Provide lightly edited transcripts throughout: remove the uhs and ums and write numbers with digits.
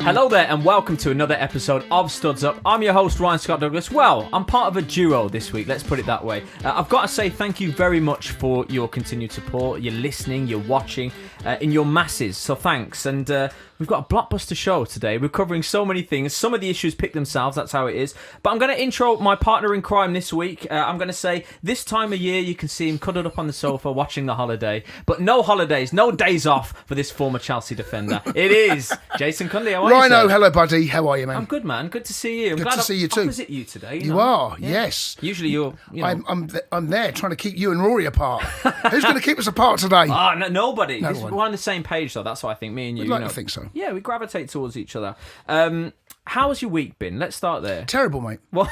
Hello there and welcome to another episode of Studs Up. I'm your host Ryan Scott Douglas. Well, I'm part of a duo this week, let's put it that way. I've got to say thank you very much for your continued support, your listening, your watching, in your masses, so thanks. And we've got a blockbuster show today. We're covering so many things. Some of the issues pick themselves, that's how it is. But I'm going to intro my partner in crime this week. I'm going to say this time of year you can see him cuddled up on the sofa watching The Holiday. But no holidays, no days off for this former Chelsea defender. It is Jason Cundy. How are you, Rhino, sir? Hello buddy, how are you, man? I'm good, man. Good to see you. I'm Good glad to see you too. Opposite you today. You are, Yeah. yes. Usually you're. I'm there trying to keep you and Rory apart. Who's going to keep us apart today? No, nobody. No one. We're on the same page, though. That's what I think. Me and you. I'd like to think so. Yeah, we gravitate towards each other. How has your week been? Let's start there. Terrible, mate. What?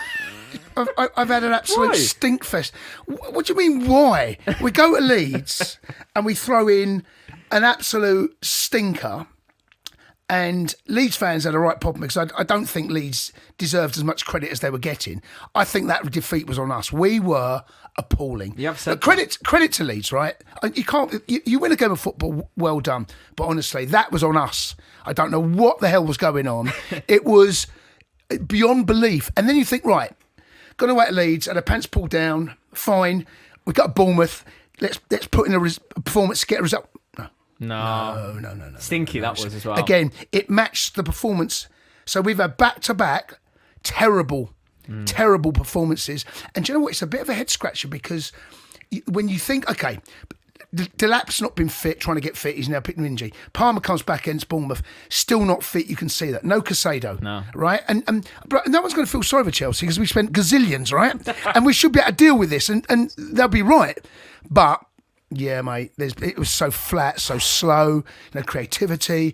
I've had an absolute Why? stink fest. What do you mean, why? We go to Leeds and we throw in an absolute stinker. And Leeds fans had a right problem because I don't think Leeds deserved as much credit as they were getting. I think that defeat was on us. We were appalling. You have said credit to Leeds, right? You can't. You win a game of football, well done. But honestly, that was on us. I don't know what the hell was going on. It was beyond belief. And then you think, right, gone away to Leeds, had a pants pulled down. Fine, we got Bournemouth. Let's put in a performance to get a result. No. Stinky that was as well. Again, it matched the performance. So we've had back-to-back terrible performances. And do you know what? It's a bit of a head scratcher because when you think, okay, Delap's not been fit, trying to get fit. He's now picking an injury. Palmer comes back against Bournemouth, still not fit. You can see that. No Casado. No. Right? And but no one's going to feel sorry for Chelsea because we spent gazillions, right? And we should be able to deal with this and they'll be right. But yeah, mate, it was so flat, so slow, no creativity.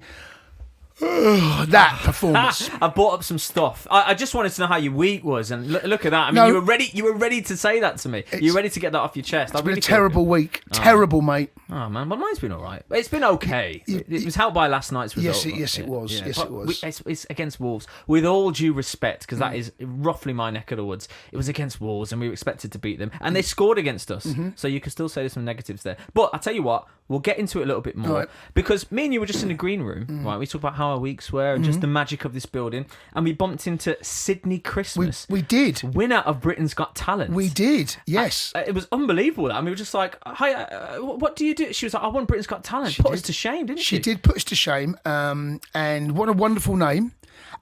That performance. I brought up some stuff. I just wanted to know how your week was, and look at that. I mean, you were ready to say that to me. You were ready to get that off your chest. It's been a terrible week. Terrible, mate. Oh man, but mine's been all right. It's been okay. It was helped by last night's result. Yes, it was. Yeah. Yes, it was. It's against Wolves. With all due respect, because that is roughly my neck of the woods. It was against Wolves, and we were expected to beat them, and they scored against us. So you could still say there's some negatives there. But I tell you what, we'll get into it a little bit more because me and you were just in the green room, right? We talked about how our weeks were and just the magic of this building, and we bumped into Sydney Christmas. We did. Winner of Britain's Got Talent. We did. Yes. It was unbelievable. I mean, we were just like, "Hi, what do you do?" She was like, "I won Britain's Got Talent." Put us to shame, didn't she? She did put us to shame. And what a wonderful name.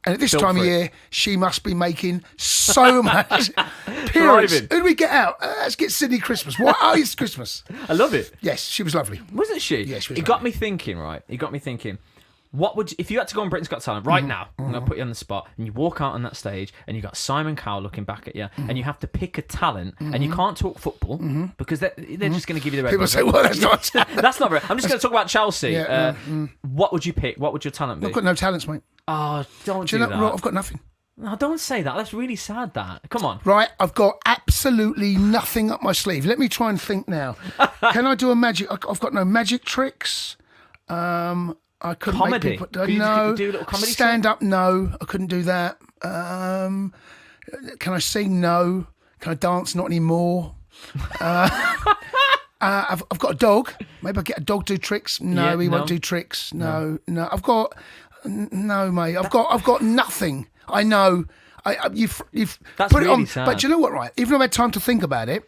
And at this Built time of for it. year, she must be making so much. Periods. Who do we get out? Let's get Sydney Christmas. What? Oh, it's Christmas. I love it. Yes, she was lovely. Wasn't she? Yeah, she was It got me thinking, right? It got me thinking. What would if you had to go on Britain's Got Talent right now? I'm going to put you on the spot, and you walk out on that stage, and you got Simon Cowell looking back at you, and you have to pick a talent, and you can't talk football because they're just going to give you the red. People say, "Well, that's not." That's not right. I'm just going to talk about Chelsea. Yeah, what would you pick? What would your talent be? I've got no talents, mate. Oh, don't Do do you know that. what? I've got nothing. No, don't say that. That's really sad. That. Come on. Right, I've got absolutely nothing up my sleeve. Let me try and think now. Can I do a magic? I've got no magic tricks. I couldn't Comedy? make people. Could you No. do a little comedy Stand up? No, I couldn't do that. Can I sing? No. Can I dance? Not anymore. I've got a dog. Maybe I get a dog do tricks. No, Yeah, he no. won't do tricks. No. I've got no, mate. I've got nothing. I know. You've That's put it really on. sad. But do you know what? Right, even if I had time to think about it,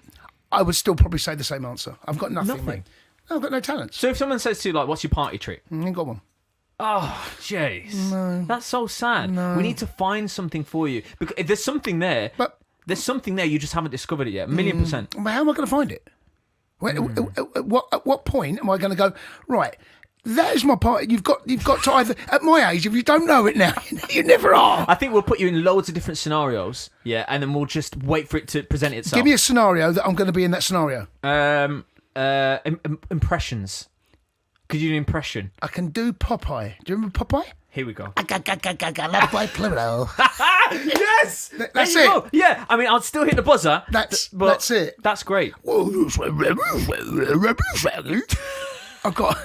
I would still probably say the same answer. I've got nothing, mate. No, I've got no talents. So if someone says to you, like, what's your party trick? I ain't got one. Oh, jeez. That's so sad. We need to find something for you. Because if there's something there, there's something there, you just haven't discovered it yet. 1,000,000%. But how am I going to find it? At what point am I going to go, right, that is my part. You've got to either, at my age, if you don't know it now, you never are. I think we'll put you in loads of different scenarios, yeah, and then we'll just wait for it to present itself. Give me a scenario that I'm going to be in that scenario. Impressions. Could you do an impression? I can do Popeye. Do you remember Popeye? Here we go. Love by Pluto. Yes! That's There you it. go. Yeah, I mean, I'll still hit the buzzer. That's it. That's great. I've got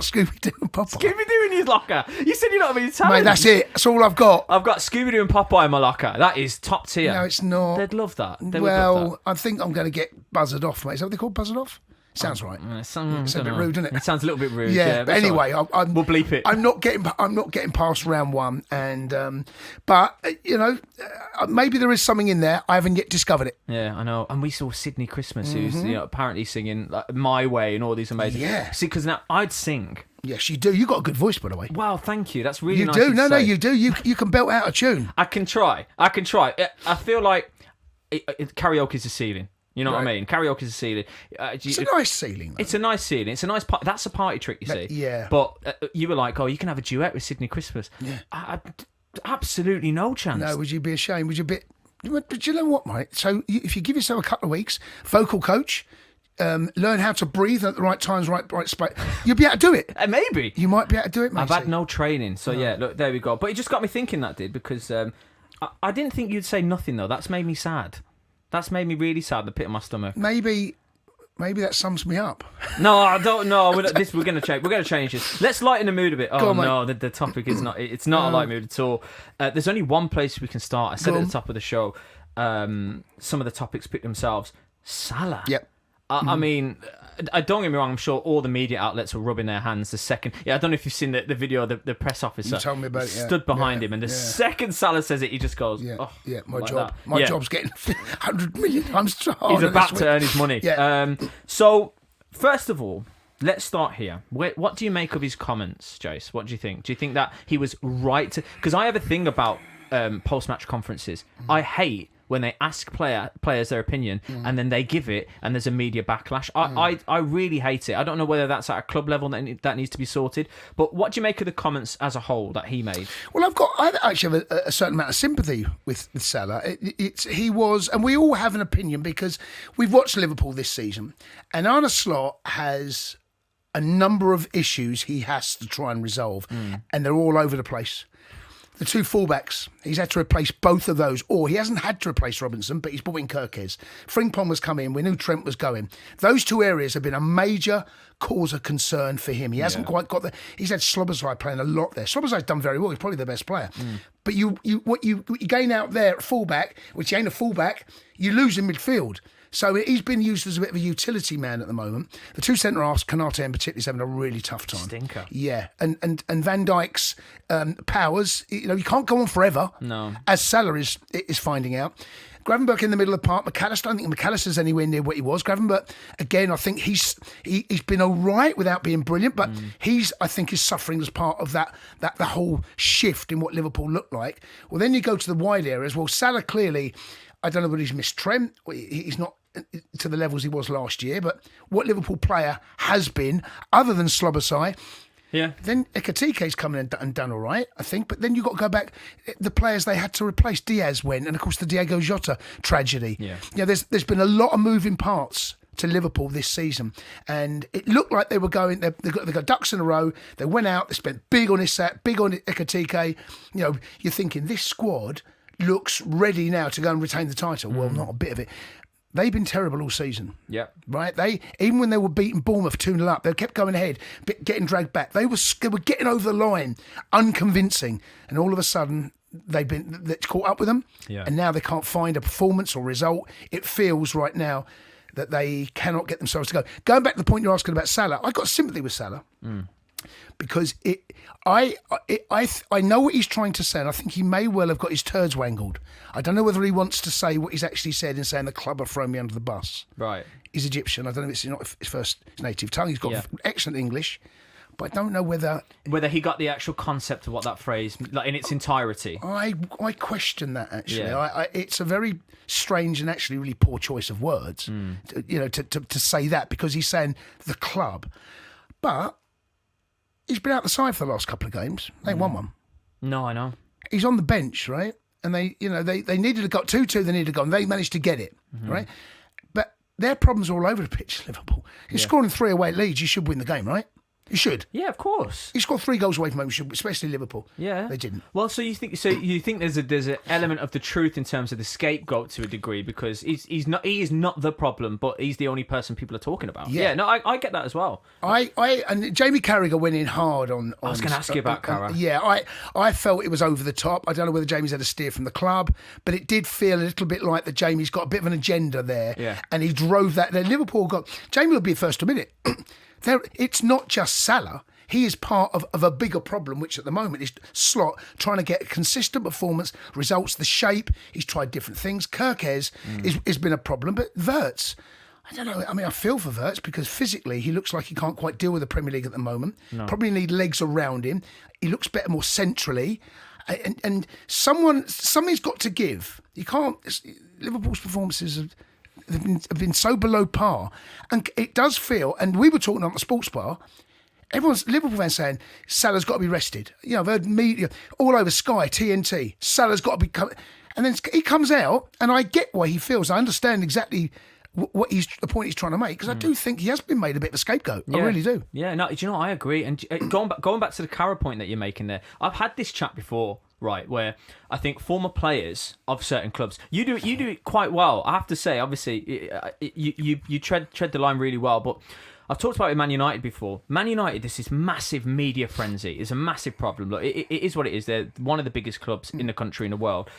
Scooby-Doo and Popeye. Scooby-Doo in your locker. You said you don't have any talent. Mate, that's it. That's all I've got. I've got Scooby-Doo and Popeye in my locker. That is top tier. No, it's not. They'd love that. They would love that. I think I'm going to get buzzed off, mate. Is that what they call buzzed off? Sounds right. It's a bit rude, isn't it? It sounds a little bit rude. Yeah. But anyway, we'll bleep it. I'm not getting past round one, and but maybe there is something in there. I haven't yet discovered it. Yeah, I know. And we saw Sydney Christmas, who's apparently singing like, "My Way" and all these amazing. Yeah. See, because now I'd sing. Yes, you do. You got a good voice, by the way. Wow, thank you. That's really You nice. do. of you to No, say. you do. You can belt out a tune. I can try. I feel like karaoke's a ceiling. You know what I mean? Karaoke's a ceiling. It's a nice ceiling, though. It's a nice ceiling. It's a nice. That's a party trick, you see. Yeah. But you were like, "Oh, you can have a duet with Sydney Christmas." Yeah. Absolutely no chance. No, would you be ashamed? Would you be? But you know what, mate? So if you give yourself a couple of weeks, vocal coach, learn how to breathe at the right times, right space, you'll be able to do it. Maybe. You might be able to do it, mate. I've had no training, so yeah. Look, there we go. But it just got me thinking. That did because I didn't think you'd say nothing though. That's made me sad. That's made me really sad. The pit of my stomach. Maybe that sums me up. No, I don't know. We're going to change. We're going to change this. Let's lighten the mood a bit. Oh on, no, the topic is not. It's not a light mood at all. There's only one place we can start. I said at the top of the show. Some of the topics pick themselves. Salah. Yep. I mean, don't get me wrong. I'm sure all the media outlets were rubbing their hands the second. Yeah, I don't know if you've seen the video. The press officer You told me about it, yeah. stood behind him, and the second Salah says it, he just goes, Yeah, oh, my like job. that. My job's getting 100 million times harder. He's about this to week. earn his money. Yeah. So, first of all, let's start here. What do you make of his comments, Jace? What do you think? Do you think that he was right to... Because I have a thing about post-match conferences. I hate when they ask players their opinion and then they give it and there's a media backlash. I really hate it. I don't know whether that's at a club level that needs to be sorted. But what do you make of the comments as a whole that he made? Well, I actually have a certain amount of sympathy with Salah. He was, and we all have an opinion because we've watched Liverpool this season, and Arne Slot has a number of issues he has to try and resolve, and they're all over the place. The two fullbacks, he's had to replace both of those, or he hasn't had to replace Robinson, but he's brought in Kirkes. Frimpong was coming in, we knew Trent was going. Those two areas have been a major cause of concern for him. He hasn't quite got the... He's had Slobosai playing a lot there. Slobosai's done very well, he's probably the best player. But what you gain out there at fullback, which ain't a fullback, you lose in midfield. So he's been used as a bit of a utility man at the moment. The two centre-halves, Konate in particular, is having a really tough time. Stinker. Yeah, and Van Dijk's powers, you can't go on forever. No. As Salah is finding out. Gravenberch in the middle of the park. McAllister, I don't think McAllister's anywhere near what he was. Gravenberch, again, I think he's been all right without being brilliant, but I think is suffering as part of that the whole shift in what Liverpool looked like. Well, then you go to the wide areas. Well, Salah clearly, I don't know whether he's missed Trent. He's not to the levels he was last year, but what Liverpool player has been, other than Slobosai. Yeah. Then Ekatike's come in and done all right, I think. But then you've got to go back. The players they had to replace, Diaz went, and of course the Diego Jota tragedy. Yeah. There's been a lot of moving parts to Liverpool this season, and it looked like they were going. They got ducks in a row. They went out. They spent big on Isak, big on Ekatike. You're thinking this squad looks ready now to go and retain the title. Well, not a bit of it. They've been terrible all season. Yeah. Right? Even when they were beating Bournemouth 2-0 up, they kept going ahead, getting dragged back. They were getting over the line, unconvincing. And all of a sudden, that's caught up with them. Yeah. And now they can't find a performance or result. It feels right now that they cannot get themselves to go. Going back to the point you're asking about Salah, I got sympathy with Salah. Because I know what he's trying to say, and I think he may well have got his turds wangled. I don't know whether he wants to say what he's actually said in saying the club have thrown me under the bus. Right. He's Egyptian. I don't know if it's not his native tongue. He's got excellent English, but I don't know whether he got the actual concept of what that phrase, like in its entirety. I question that actually. Yeah. It's a very strange and actually really poor choice of words. To say that, because he's saying the club, but he's been out the side for the last couple of games. They ain't won one. No, I know. He's on the bench, right? And they needed a goal, 2-2. They needed a goal, and they managed to get it, right? But their problems are all over the pitch, Liverpool. You're scoring 3 away leads, you should win the game, right? You should. Yeah, of course. He scored 3 goals away from home, especially Liverpool. Yeah, they didn't. Well, so you think there's an element of the truth in terms of the scapegoat to a degree, because he is not the problem, but he's the only person people are talking about. Yeah, no, I get that as well. And Jamie Carragher went in hard on. I was going to ask you about Carragher. Yeah, I felt it was over the top. I don't know whether Jamie's had a steer from the club, but it did feel a little bit like that Jamie's got a bit of an agenda there. Yeah. And he drove that there. Liverpool Jamie will be first to admit it. It's not just Salah. He is part of a bigger problem, which at the moment is Slot trying to get a consistent performance, results, the shape. He's tried different things. Carragher has been a problem, but Wirtz, I don't know. I mean, I feel for Wirtz because physically he looks like he can't quite deal with the Premier League at the moment. No. Probably need legs around him. He looks better more centrally. And something's got to give. You can't. Liverpool's performances have been so below par, and it does feel. And we were talking on the sports bar. Everyone's Liverpool fans saying Salah's got to be rested. You know, I've heard media all over Sky, TNT. Salah's got to be, and then he comes out, and I get why he feels. I understand exactly the point he's trying to make, because I do think he has been made a bit of a scapegoat. Yeah. I really do. Yeah, no, do you know, I agree. And going back to the Carragher point that you're making there, I've had this chat before, right, where I think former players of certain clubs, you do it quite well. I have to say, obviously, you tread the line really well, but I've talked about it with Man United before. Man United, this massive media frenzy. It's a massive problem. Look, it is what it is. They're one of the biggest clubs in the country, in the world.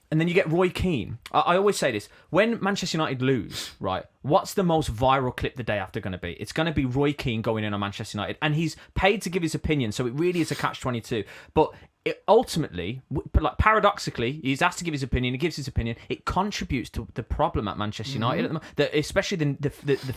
And then you get Roy Keane. I always say this. When Manchester United lose, right, what's the most viral clip the day after going to be? It's going to be Roy Keane going in on Manchester United. And he's paid to give his opinion, so it really is a catch-22. But ultimately, like paradoxically, he's asked to give his opinion. He gives his opinion. It contributes to the problem at Manchester United, at the moment, especially the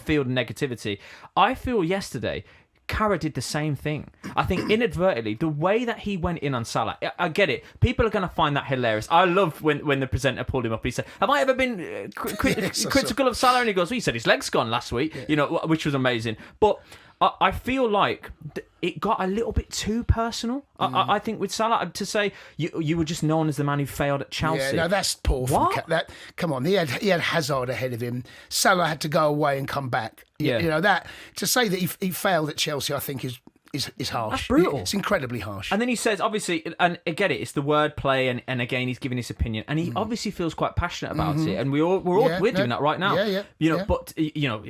field negativity. I feel yesterday, Carragher did the same thing. I think inadvertently, the way that he went in on Salah, I get it. People are going to find that hilarious. I love when the presenter pulled him up. He said, "Have I ever been critical of Salah?" And he goes, "Well, he said his leg's gone last week," you know, which was amazing. But I feel like it got a little bit too personal. I think with Salah, to say you were just known as the man who failed at Chelsea. Yeah, no, that's poor. Come on, he had Hazard ahead of him. Salah had to go away and come back. Yeah, you know that to say that he failed at Chelsea, I think is harsh. That's brutal. It's incredibly harsh. And then he says, obviously, and I get it, it's the wordplay, and again, he's giving his opinion, and he obviously feels quite passionate about it, and we're doing that right now. But you know,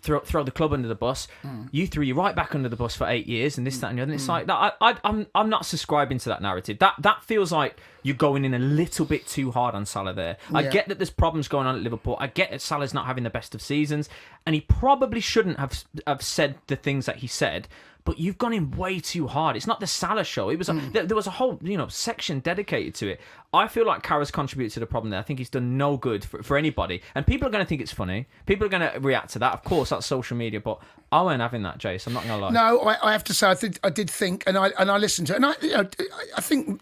throw the club under the bus. You threw you right back under the bus for 8 years, and this, that, and the other. And it's like that. I'm not subscribing to that narrative. That feels like you're going in a little bit too hard on Salah there. I get that there's problems going on at Liverpool. I get that Salah's not having the best of seasons, and he probably shouldn't have said the things that he said. But you've gone in way too hard. It's not the Salah show. It was there was a whole section dedicated to it. I feel like Carragher's contributed to the problem there. I think he's done no good for anybody. And people are going to think it's funny. People are going to react to that. Of course, that's social media. But I weren't having that, Jace. I'm not going to lie. No, I have to say, I did think, and I listened to it, and I think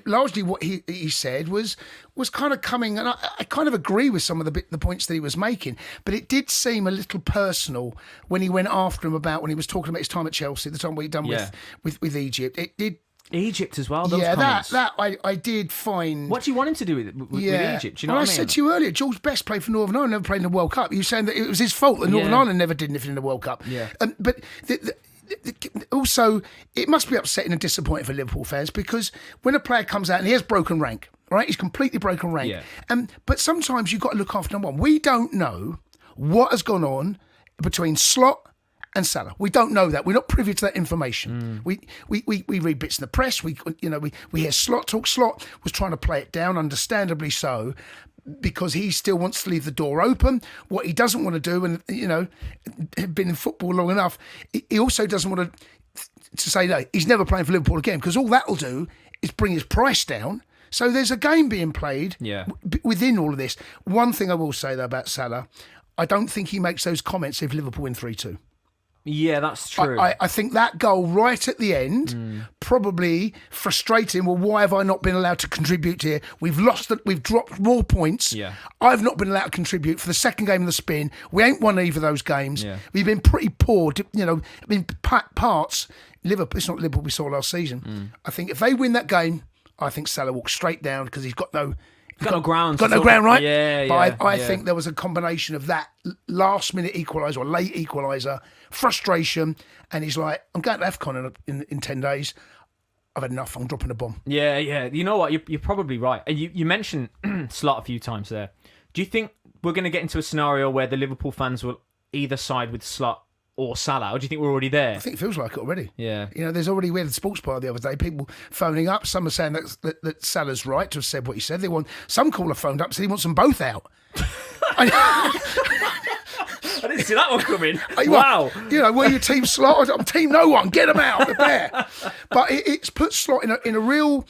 largely what he said was kind of coming, and I kind of agree with some of the points that he was making. But it did seem a little personal when he went after him when he was talking about his time at Chelsea, the time what he'd done with Egypt. It did. Egypt as well. Those comments. that I did find. What do you want him to do with Egypt? Do you know what I mean? Said to you earlier, George Best played for Northern Ireland, never played in the World Cup. You were saying that it was his fault that Northern Ireland never did anything in the World Cup. Yeah. But also, it must be upsetting and disappointing for Liverpool fans, because when a player comes out and he has broken rank, right? He's completely broken rank. Yeah. But sometimes you've got to look after number one. We don't know what has gone on between Slot and Salah. We don't know that. We're not privy to that information. We read bits in the press. We hear Slot talk. Slot was trying to play it down, understandably so, because he still wants to leave the door open. What he doesn't want to do, and been in football long enough, he also doesn't want to say no. He's never playing for Liverpool again, because all that will do is bring his price down. So there's a game being played within all of this. One thing I will say though about Salah, I don't think he makes those comments if Liverpool win 3-2. Yeah, that's true. I think that goal right at the end probably frustrating. Well, why have I not been allowed to contribute here? We've dropped more points. Yeah. I've not been allowed to contribute for the second game of the spin. We ain't won either of those games. Yeah. We've been pretty poor. Parts. Liverpool. It's not Liverpool we saw last season. I think if they win that game, I think Salah walks straight down, because he's got no Got no ground. Got no ground, right? Yeah, But I think there was a combination of that last-minute equaliser or late equaliser, frustration, and he's like, I'm going to AFCON in 10 days. I've had enough. I'm dropping a bomb. Yeah. You know what? You're probably right. And you mentioned Slot a few times there. Do you think we're going to get into a scenario where the Liverpool fans will either side with Slot or Salah, or do you think we're already there? I think it feels like it already. Yeah. There's already, we had the sports bar the other day, people phoning up. Some are saying that Salah's right to have said what he said. Some caller phoned up, said he wants them both out. I didn't see that one coming. Wow. Where your team Slot? I'm team no one. Get them out. They're there. But it's put Slot in a real...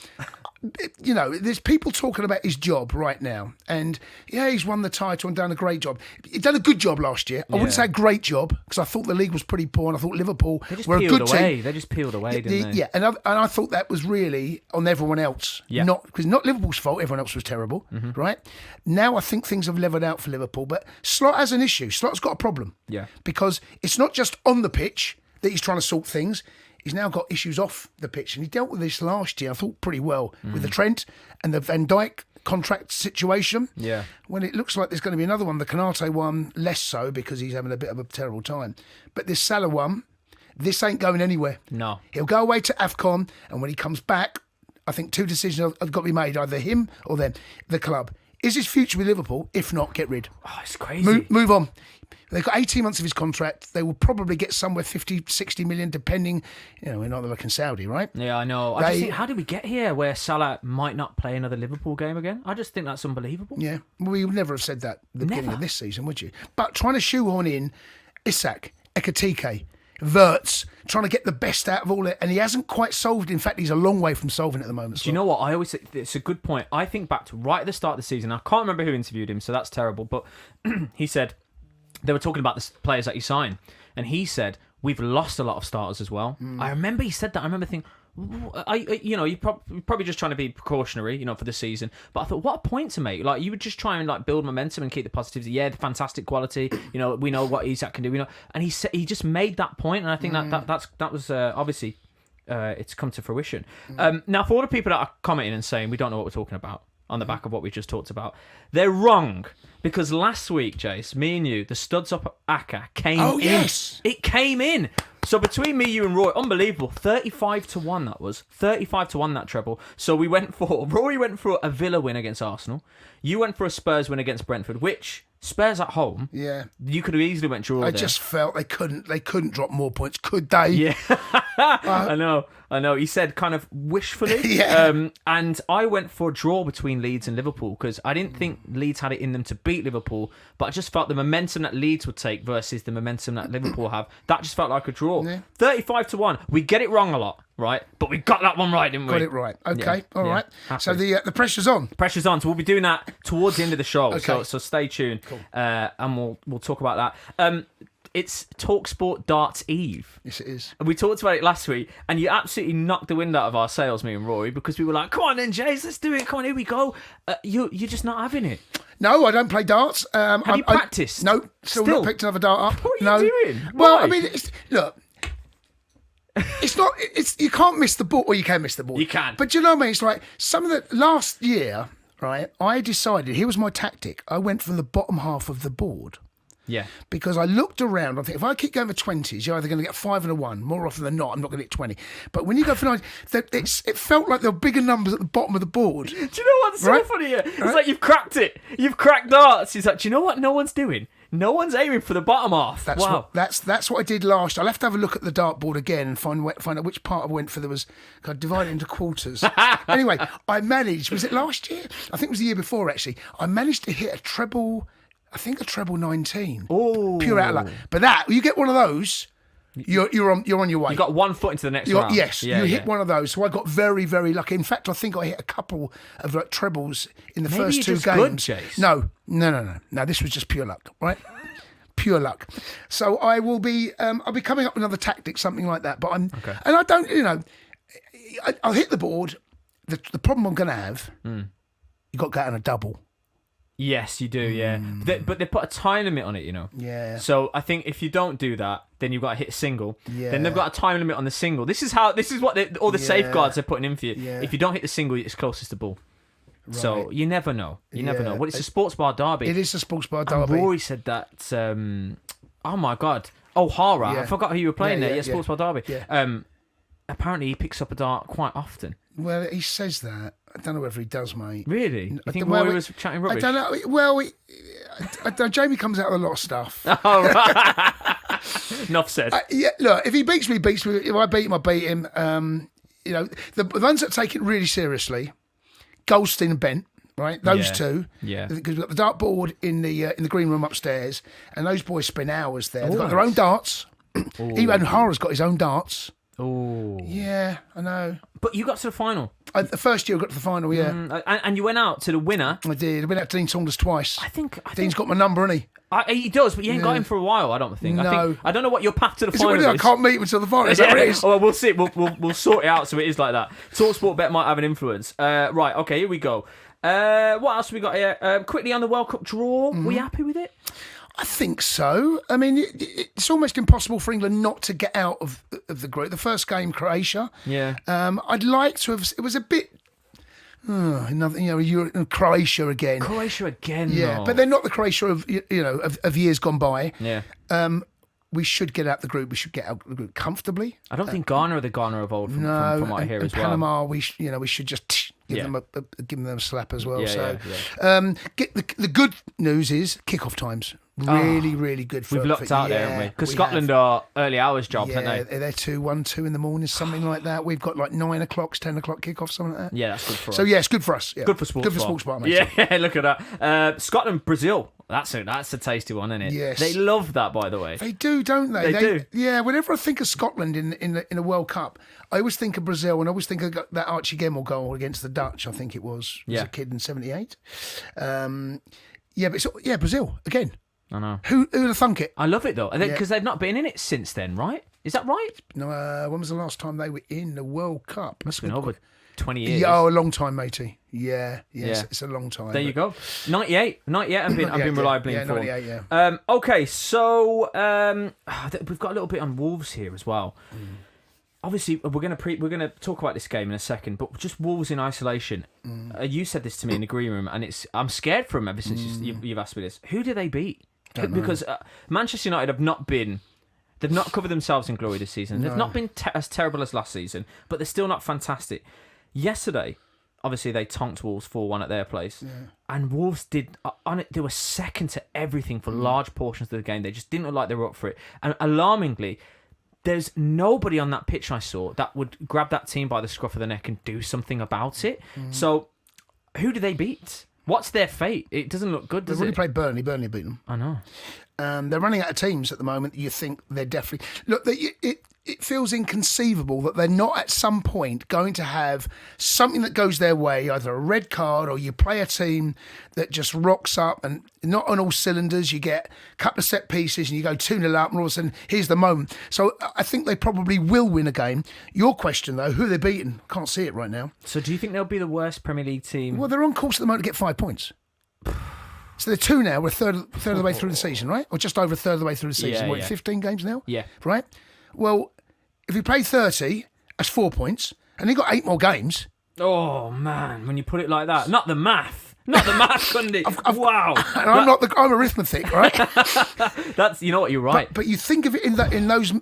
there's people talking about his job right now, and he's won the title and done a great job. He'd done a good job last year. I wouldn't say a great job because I thought the league was pretty poor, and I thought Liverpool were a good team. They just peeled away, didn't they? Yeah, and I thought that was really on everyone else. Yeah. Because not Liverpool's fault. Everyone else was terrible, right? Now I think things have levelled out for Liverpool, but Slot has an issue. Slot's got a problem. Yeah, because it's not just on the pitch that he's trying to sort things. He's now got issues off the pitch, and he dealt with this last year, I thought, pretty well with the Trent and the Van Dijk contract situation. Yeah. When it looks like there's going to be another one, the Canate one, less so because he's having a bit of a terrible time. But this Salah one, this ain't going anywhere. No. He'll go away to AFCON, and when he comes back, I think two decisions have got to be made, either him or them, the club. Is his future with Liverpool? If not, get rid. Oh, it's crazy. Move on. They've got 18 months of his contract. They will probably get somewhere 50, 60 million, depending. We're not looking Saudi, right? Yeah, I know. I just think, how did we get here where Salah might not play another Liverpool game again? I just think that's unbelievable. Yeah. Well, we would never have said that at the beginning of this season, would you? But trying to shoehorn in Isak, Ekatike, Wirtz, trying to get the best out of all it, and he hasn't quite solved. In fact, he's a long way from solving at the moment. Do you know what? I always think it's a good point. I think back to right at the start of the season. I can't remember who interviewed him, so that's terrible. But he said they were talking about the players that he signed, and he said we've lost a lot of starters as well. I remember he said that. I remember thinking, you're probably just trying to be precautionary, for the season. But I thought, what a point to make. Like, you would just try and build momentum and keep the positivity. Yeah, the fantastic quality. We know what Isak can do. And he said he just made that point, and I think that was obviously it's come to fruition. Now, for all the people that are commenting and saying we don't know what we're talking about on the back of what we just talked about, they're wrong. Because last week, Jace, me and you, the Studs Up ACCA came in. Oh, yes. It came in. So between me, you and Roy, unbelievable. 35-1 that was. 35-1 that treble. So Rory went for a Villa win against Arsenal. You went for a Spurs win against Brentford, which Spurs at home. Yeah. You could have easily went draw. I just felt they couldn't drop more points, could they? Yeah. I know. He said kind of wishfully. Yeah. And I went for a draw between Leeds and Liverpool because I didn't think Leeds had it in them to beat Liverpool, but I just felt the momentum that Leeds would take versus the momentum that Liverpool have, that just felt like a draw. Yeah. 35-1. We get it wrong a lot, right? But we got that one right, didn't we? Got it right. Okay. All right. Happy. So the pressure's on. Pressure's on. So we'll be doing that towards the end of the show. Okay. So stay tuned. Cool. And we'll talk about that. It's talkSPORT Darts Eve. Yes, it is. And we talked about it last week, and you absolutely knocked the wind out of our sails, me and Rory, because we were like, come on then, Jace, let's do it. Come on, here we go. You're just not having it. No, I don't play darts. Have you practiced? No, still not picked another dart up. What are you doing? Well, I mean, look, it's not. You can't miss the ball, or you can miss the ball. You can. But you know what I mean? It's like some of the last year, right? I decided, here was my tactic. I went from the bottom half of the board. Yeah. Because I looked around, I think if I keep going for 20s, you're either going to get 5 and a 1. More often than not, I'm not going to get 20. But when you go for 9, it felt like there were bigger numbers at the bottom of the board. Do you know what's so funny here? It's like you've cracked it. You've cracked darts. It's like, do you know what no one's doing? No one's aiming for the bottom half. That's what I did last. I'll have to have a look at the dartboard again and find out which part I went for. There was kind of divided into quarters. Anyway, I managed, was it last year? I think it was the year before actually. I managed to hit a treble. I think a treble 19. Oh, pure out of luck. But you get one of those, you're on your way. You got 1 foot into the next round. Yes, you hit one of those. So I got very, very lucky. In fact, I think I hit a couple of trebles in the first 2 games. Good, Chase. No. This was just pure luck, right? Pure luck. So I will be. I'll be coming up with another tactic, something like that. But and I don't. I'll hit the board. The problem I'm going to have. You got to go out on a double. Yes, you do, yeah. But they put a time limit on it, Yeah. So I think if you don't do that, then you've got to hit a single. Yeah. Then they've got a time limit on the single. This is what all the safeguards they're putting in for you. Yeah. If you don't hit the single, it's closest to ball. So you never know. You never know. Well, it's a sports bar derby. It is a sports bar derby. And Rory said that. Oh my God, O'Hara. I forgot who you were playing there. Yeah, sports bar derby. Yeah. Apparently, he picks up a dart quite often. Well, he says that. I don't know whether he does, mate. Really? You think Rory was chatting rubbish? I don't know. Well, I don't, Jamie comes out with a lot of stuff. Oh, right. Enough said. Look, if he beats me, he beats me. If I beat him, I beat him. The ones that take it really seriously, Goldstein and Bent, right? Those two. Yeah. Because we've got the dartboard in the green room upstairs, and those boys spend hours there. They've got their own darts. Even O'Hara's got his own darts. Oh. Yeah, I know. But you got to the final. The first year I got to the final, yeah. And you went out to the winner. I did. I went out to Dean Saunders twice. I think Dean's got my number, hasn't he? He does, but you ain't got him for a while, I don't think. No. I don't know what your path to the final is. I can't meet him until the final. Is that what it is? Well, we'll see. We'll sort it out so it is like that. talkSPORT bet might have an influence. Right, okay, here we go. What else have we got here? Quickly on the World Cup draw. Were you happy with it? I think so. I mean, it's almost impossible for England not to get out of the group. The first game, Croatia. Yeah. I'd like to have. It was a bit. Croatia again. Croatia again. Yeah, though. but they're not the Croatia of years gone by. Yeah. We should get out the group. We should get out the group comfortably. I don't think Ghana are the Ghana of old from what I hear as well. Panama, we should just give them a slap as well. Yeah. Get the good news is kickoff times. Really good. We've looked out there, haven't we? Because Scotland are early hours jobs, aren't they? They're 2 in the morning, something like that. We've got like 9 o'clock, 10 o'clock kickoff, something like that. Yeah, that's good for us. So yeah, it's good for us. Yeah. Good for sports. Good for sports bar, mate. Yeah, look at that. Scotland, Brazil. That's a tasty one, isn't it? Yes. They love that, by the way. They do, don't they? They do. Yeah. Whenever I think of Scotland in a World Cup, I always think of Brazil, and I always think of that Archie Gemmell goal against the Dutch. I think it was. As a kid in '78. Brazil again. I know. Who'd have thunk it? I love it though, because they've not been in it since then, right? Is that right? No. When was the last time they were in the World Cup? Must have been over 20 years. Yeah, a long time, matey. Yeah. It's a long time. There you go. 98. I've been reliably informed. 98, yeah. Okay, so we've got a little bit on Wolves here as well. Obviously, we're gonna talk about this game in a second, but just Wolves in isolation. You said this to me in the green room, and I'm scared for them ever since you've asked me this. Who do they beat? Because Manchester United they've not covered themselves in glory this season. They've not been as terrible as last season, but they're still not fantastic. Yesterday, obviously, they tonked Wolves 4-1 at their place. Yeah. And Wolves they were second to everything for large portions of the game. They just didn't look like they were up for it. And alarmingly, there's nobody on that pitch I saw that would grab that team by the scruff of the neck and do something about it. So, who do they beat? What's their fate? It doesn't look good, does it? They've already played Burnley. Burnley beat them. I know. They're running out of teams at the moment. You think they're definitely... Look, it feels inconceivable that they're not at some point going to have something that goes their way, either a red card or you play a team that just rocks up and not on all cylinders. You get a couple of set pieces and you go 2-0 up and all of a sudden, here's the moment. So I think they probably will win a game. Your question, though, who are they beating? Can't see it right now. So do you think they'll be the worst Premier League team? Well, they're on course at the moment to get 5 points. So they're 2 now. We're a third of the way through the season, right? Or just over a third of the way through the season. What, 15 games now? Yeah. Right? Well, if we play 30, that's 4 points. And they've got 8 more games. Oh, man. When you put it like that. Not the math. Cundy. Wow. And I'm arithmetic, right? That's, you know what, you're right. But you think of it in those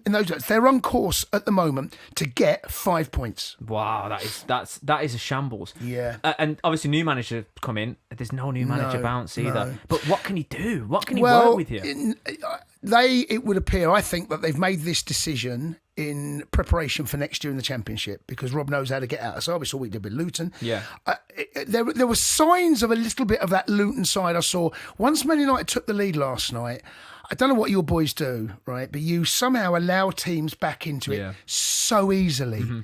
they're on course at the moment to get 5 points. Wow, that is a shambles. Yeah. And obviously new manager come in. There's no new manager bounce either. No. But what can he do? What can he work with here? It would appear, I think, that they've made this decision in preparation for next year in the Championship because Rob knows how to get out of service. All we did with Luton. Yeah. There were signs of a little bit of that Luton side I saw. Once Man United took the lead last night, I don't know what your boys do, right? But you somehow allow teams back into it so easily. Mm-hmm.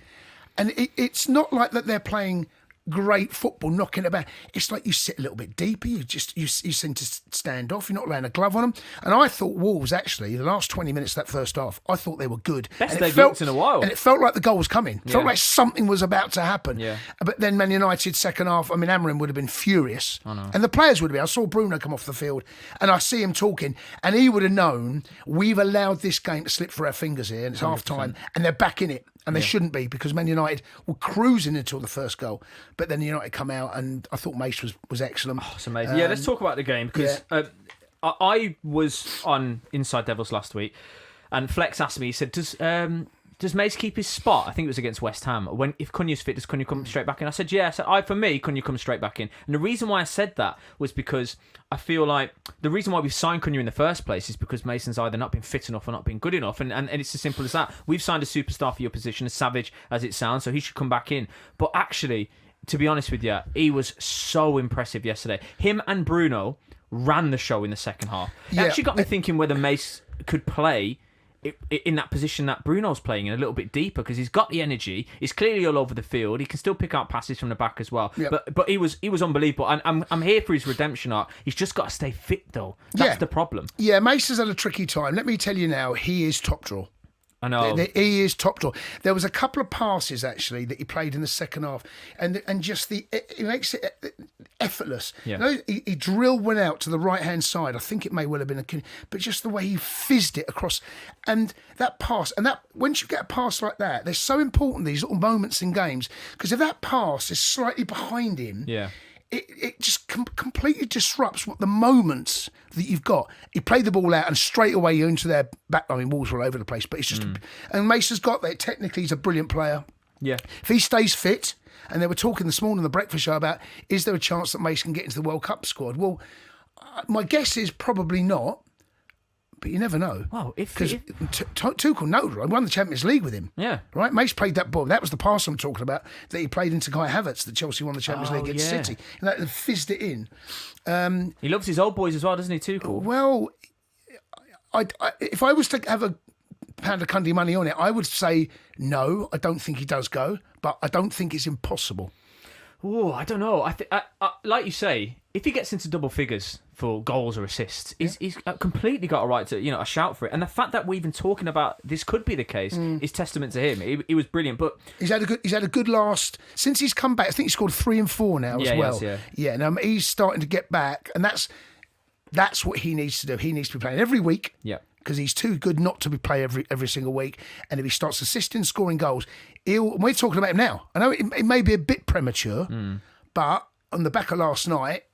And it's not like that they're playing great football, knocking about. It's like you sit a little bit deeper. You seem to stand off. You're not laying a glove on them. And I thought Wolves, actually, the last 20 minutes of that first half, I thought they were good. Best they've looked in a while. And it felt like the goal was coming. It felt like something was about to happen. Yeah. But then Man United second half, I mean, Amorim would have been furious. I know. And the players would have been. I saw Bruno come off the field and I see him talking and he would have known we've allowed this game to slip through our fingers here and it's 100%. half time and they're back in it. And they shouldn't be, because Man United were cruising until the first goal. But then United come out, and I thought Mace was excellent. Oh, it's amazing. Let's talk about the game, because I was on Inside Devils last week, and Flex asked me, he said, does Mace keep his spot? I think it was against West Ham. If Cunya's fit, does Cunha come straight back in? I said, yeah. I said, for me, Cunha comes straight back in. And the reason why I said that was because I feel like the reason why we've signed Cunha in the first place is because Mason's either not been fit enough or not been good enough. And it's as simple as that. We've signed a superstar for your position, as savage as it sounds, so he should come back in. But actually, to be honest with you, he was so impressive yesterday. Him and Bruno ran the show in the second half. It actually got me thinking whether Mace could play in that position that Bruno's playing in, a little bit deeper, because he's got the energy. He's clearly all over the field. He can still pick out passes from the back as well. Yep. But he was unbelievable. And I'm here for his redemption arc. He's just got to stay fit, though. That's the problem. Yeah, Mace has had a tricky time. Let me tell you now, he is top draw. I know. He is top draw. There was a couple of passes, actually, that he played in the second half, and just he makes it effortless. Yeah. You know, he drilled one out to the right-hand side. I think it may well have been but just the way he fizzed it across, and that pass, and that once you get a pass like that, they're so important, these little moments in games, because if that pass is slightly behind him, it just completely disrupts what the moments that you've got. He played the ball out, and straight away you're into their back. I mean, Wolves were all over the place, but it's just... And Mason's got that. Technically, he's a brilliant player. Yeah. If he stays fit, and they were talking this morning on the breakfast show about, is there a chance that Mason can get into the World Cup squad? Well, my guess is probably not, but you never know. Well, because Tuchel won the Champions League with him. Yeah. Right? Mace played that ball. That was the pass I'm talking about, that he played into Kai Havertz, that Chelsea won the Champions League against City. And that fizzed it in. He loves his old boys as well, doesn't he, Tuchel? Well, if I was to have a pound of Cundy money on it, I would say no, I don't think he does go, but I don't think it's impossible. Oh, I don't know. I like you say, if he gets into double figures for goals or assists, he's completely got a right to a shout for it. And the fact that we're even talking about this could be the case is testament to him. He was brilliant, but he's had a good last since he's come back. I think he scored 3 and 4 now as well. Now he's starting to get back, and that's what he needs to do. He needs to be playing every week. Yeah. Because he's too good not to be play every single week. And if he starts assisting, scoring goals, we're talking about him now. I know it may be a bit premature, but on the back of last night,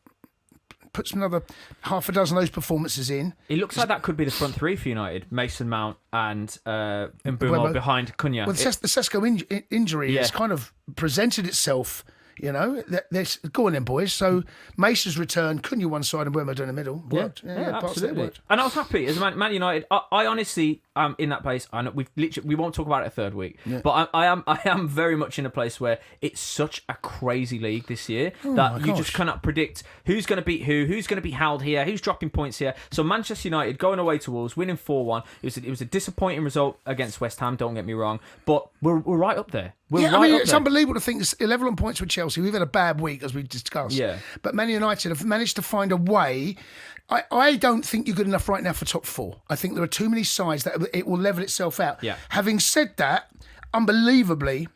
puts another half a dozen of those performances in. It looks like that could be the front three for United: Mason Mount and Mbeumo behind Cunha. Well, the Sesko injury has kind of presented itself. You know, go on then, boys. So Mason's returned, Cunha one side and Mbeumo down the middle. Worked. Yeah, absolutely. And I was happy as Man United. I honestly am in that place. I know we won't talk about it a third week, but I am very much in a place where it's such a crazy league this year that you just cannot predict who's going to beat who's going to be held here, who's dropping points here. So Manchester United going away to Wolves, winning 4-1. It was a disappointing result against West Ham. Don't get me wrong, but we're right up there. It's unbelievable to think it's 11 points with Chelsea. We've had a bad week, as we've discussed. Yeah. But Man United have managed to find a way. I don't think you're good enough right now for top 4. I think there are too many sides that it will level itself out. Yeah. Having said that, unbelievably,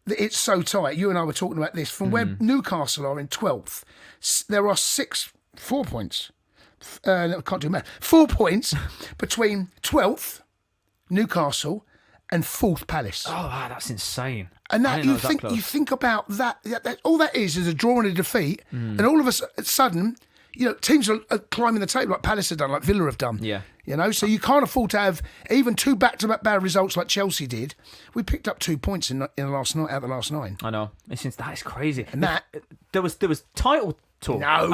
it's so tight. You and I were talking about this. From where Newcastle are in 12th, there are 4 points. I can't do math. 4 points between 12th, Newcastle, and 4th Palace. Oh, wow, that's insane. And that you think about that. All that is a draw and a defeat, and all of a sudden, teams are climbing the table like Palace have done, like Villa have done. Yeah. So you can't afford to have even 2 back-to-back bad results like Chelsea did. We picked up 2 points in the last night out of the last 9. I know. That is crazy. And there was title talk. No,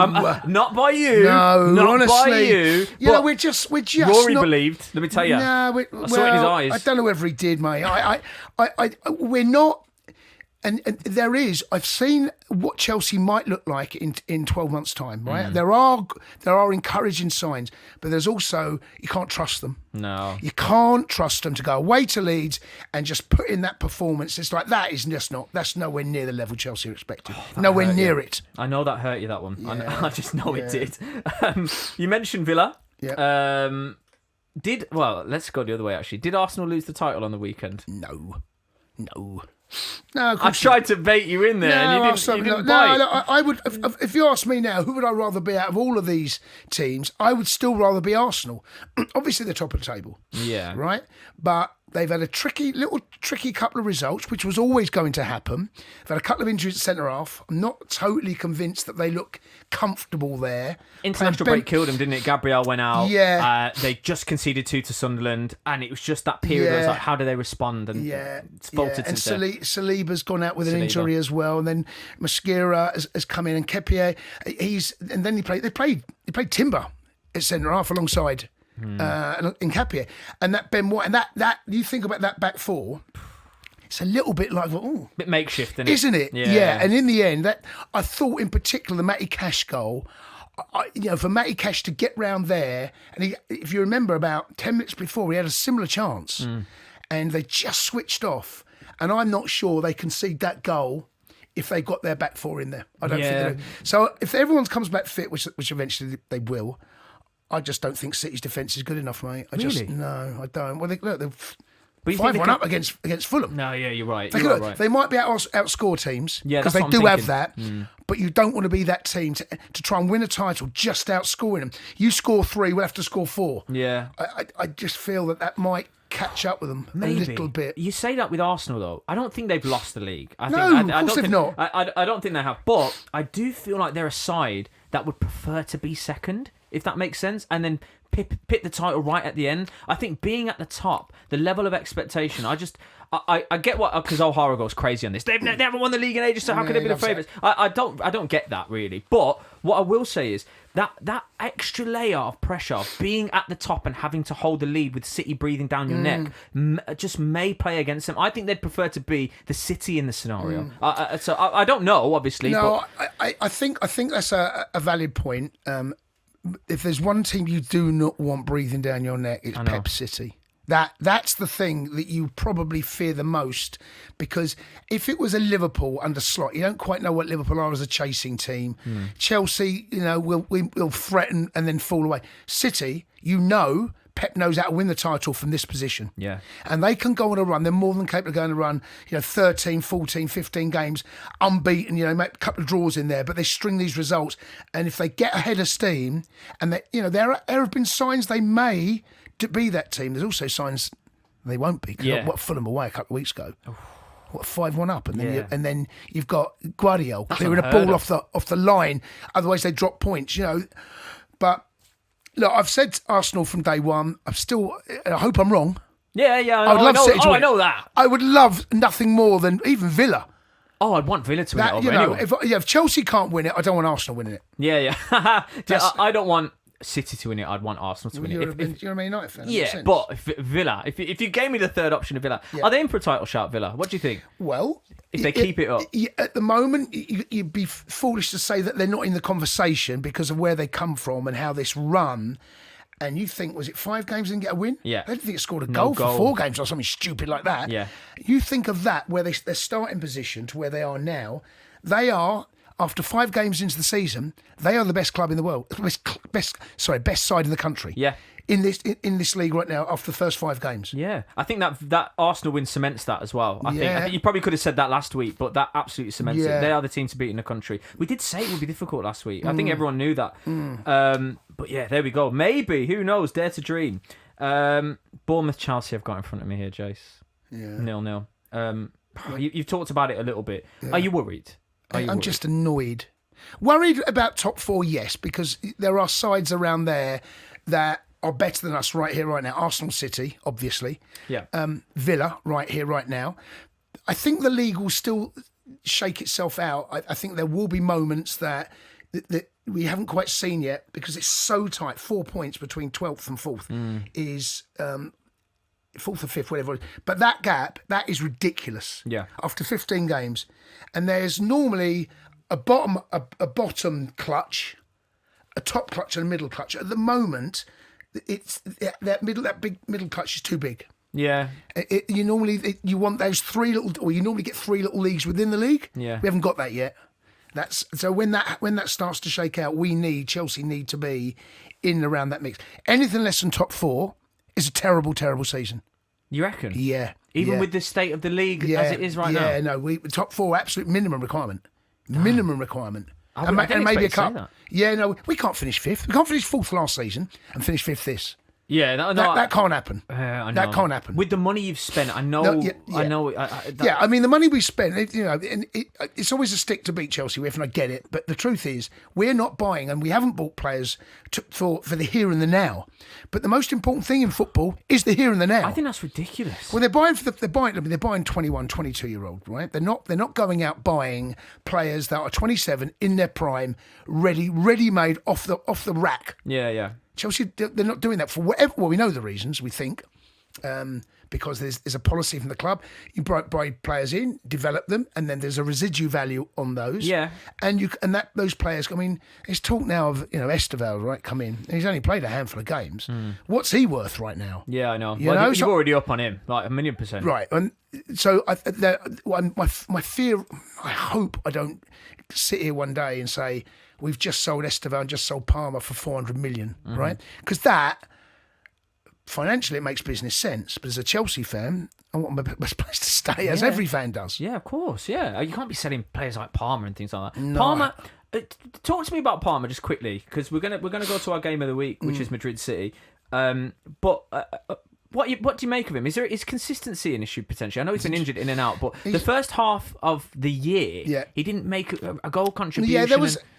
not by you. No, not honestly, by you. We're just. Rory believed. Let me tell you. No, I saw it in his eyes. I don't know whether he did, mate. We're not. And there is. I've seen what Chelsea might look like in 12 months' time. Right, there are encouraging signs, but there's also you can't trust them. No, you can't trust them to go away to Leeds and just put in that performance. It's like that is just not. That's nowhere near the level Chelsea are expected. Nowhere near it. I know that hurt you. That one. Yeah. I just know it did. You mentioned Villa. Yeah. Let's go the other way. Actually, did Arsenal lose the title on the weekend? No. No, I tried to bait you in there, and you didn't bite. No, I would. If you ask me now, who would I rather be out of all of these teams? I would still rather be Arsenal. Obviously, they're top of the table. Yeah. Right, but They've had a tricky couple of results, which was always going to happen. They've had a couple of injuries at centre half. I'm not totally convinced that they look comfortable there. International break killed them, didn't it? Gabriel went out. Yeah. They just conceded 2 to Sunderland, and it was just that period where it's like, how do they respond? And it's faltered And since then. Saliba's gone out with an injury as well, and then Mosquera has come in, and Kepier, they played Timber at centre half alongside in Kepier, and that Ben White, and that you think about that back four. It's a little bit like, bit makeshift, isn't it? Yeah. And in the end, that I thought in particular the Matty Cash goal, for Matty Cash to get round there, and if you remember, about 10 minutes before, he had a similar chance, and they just switched off. And I'm not sure they concede that goal if they got their back four in there. I don't think they do. So if everyone comes back fit, which eventually they will, I just don't think City's defence is good enough, mate. No, I don't. Well, they're 5-1 up against Fulham. No, yeah, you're right. They might be outscore teams because that's they do have thinking. that, but you don't want to be that team to try and win a title just outscoring them. You score 3, we'll have to score 4. Yeah. I just feel that might catch up with them a little bit. You say that with Arsenal, though. I don't think they've lost the league. Of course they've not. I don't think they have. But I do feel like they're a side that would prefer to be second, if that makes sense, and then pick the title right at the end. I think being at the top, the level of expectation, I get what, because O'Hara goes crazy on this. They haven't won the league in ages, so how could they be the favourites? I don't get that really. But what I will say is that extra layer of pressure of being at the top and having to hold the lead with City breathing down your neck just may play against them. I think they'd prefer to be the City in the scenario. So I don't know, obviously. No, but I think that's a valid point. If there's one team you do not want breathing down your neck, it's Pep City. That's the thing that you probably fear the most, because if it was a Liverpool under Slot, you don't quite know what Liverpool are as a chasing team. Chelsea, will threaten and then fall away. City, Pep knows how to win the title from this position. Yeah. And they can go on a run. They're more than capable of going on a run, 13, 14, 15 games, unbeaten, make a couple of draws in there, but they string these results. And if they get ahead of steam, and there have been signs they may be that team. There's also signs they won't be. What Fulham away a couple of weeks ago. 5-1 up, and then you've got Guardiola clearing a ball off the line. Otherwise, they drop points. But look, I've said Arsenal from day one. I hope I'm wrong. Yeah. I know that. I would love nothing more than even Villa. Oh, I'd want Villa to win it over anyway. If Chelsea can't win it, I don't want Arsenal winning it. Yeah. I don't want City to win it. I'd want Arsenal to win it. You're a Man United fan. Yeah, but Villa. If you gave me the third option of Villa, are they in for a title shout, Villa? What do you think? Well, if they keep it up, at the moment, you'd be foolish to say that they're not in the conversation because of where they come from and how this run. And you think, was it 5 games and get a win? Yeah. I don't think it scored a goal for 4 games or something stupid like that. Yeah. You think of that, where their starting position to where they are now. They are, after 5 games into the season, they are the best club in the world. Best side in the country. Yeah. In this league right now after the first 5 games. Yeah. I think that Arsenal win cements that as well. I think you probably could have said that last week, but that absolutely cements it. They are the team to beat in the country. We did say it would be difficult last week. I think everyone knew that. But yeah, there we go. Maybe, who knows? Dare to dream. Bournemouth, Chelsea I've got in front of me here, Jace. Yeah. 0-0. You've talked about it a little bit. Yeah. Are you worried? I'm just annoyed. Worried about top 4, yes, because there are sides around there that are better than us right here, right now. Arsenal, City, obviously. Yeah. Villa, right here, right now. I think the league will still shake itself out. I think there will be moments that we haven't quite seen yet because it's so tight. 4 points between 12th and 4th is 4th or 5th, whatever it is. But that gap, that is ridiculous. Yeah. After 15 games. And there's normally a bottom clutch, a top clutch and a middle clutch. At the moment, that big middle clutch is too big. Yeah. You want those 3 little, or you normally get 3 little leagues within the league. Yeah. We haven't got that yet. So when that starts to shake out, Chelsea need to be in and around that mix. Anything less than top 4 is a terrible, terrible season. You reckon? Yeah. Even with the state of the league as it is right now? Yeah, no. Top 4, absolute minimum requirement. Minimum requirement. I didn't maybe a expect you to say cup. that. Yeah, no, we can't finish 5th. We can't finish 4th last season and finish 5th this. Yeah, That can't happen. I know. That can't happen. With the money you've spent, I know. I know. I mean, the money we spent, it's always a stick to beat Chelsea with, and I get it. But the truth is, we're not buying, and we haven't bought players for the here and the now. But the most important thing in football is the here and the now. I think that's ridiculous. Well, they're buying 21, 22-year-old, right? They're not going out buying players that are 27 in their prime, ready-made off the rack. Yeah. Chelsea, they're not doing that for whatever. Well, we know the reasons. We think because there's a policy from the club. You buy players in, develop them, and then there's a residual value on those. Yeah. And those players. I mean, there's talk now of Estevao, right? Come in. And he's only played a handful of games. What's he worth right now? Yeah, I know. You're already up on him, like 1,000,000%. Right. And so my fear. I hope I don't sit here one day and say, we've just sold Estevao and just sold Palmer for 400 million, right? Because that, financially, it makes business sense. But as a Chelsea fan, I want my best place to stay, as every fan does. Yeah, of course, yeah. You can't be selling players like Palmer and things like that. No. Palmer, talk to me about Palmer just quickly, because we're gonna go to our game of the week, which is Madrid City. What do you make of him? Is consistency an issue potentially? I know he's been injured in and out, but the first half of the year, he didn't make a goal contribution. Yeah, there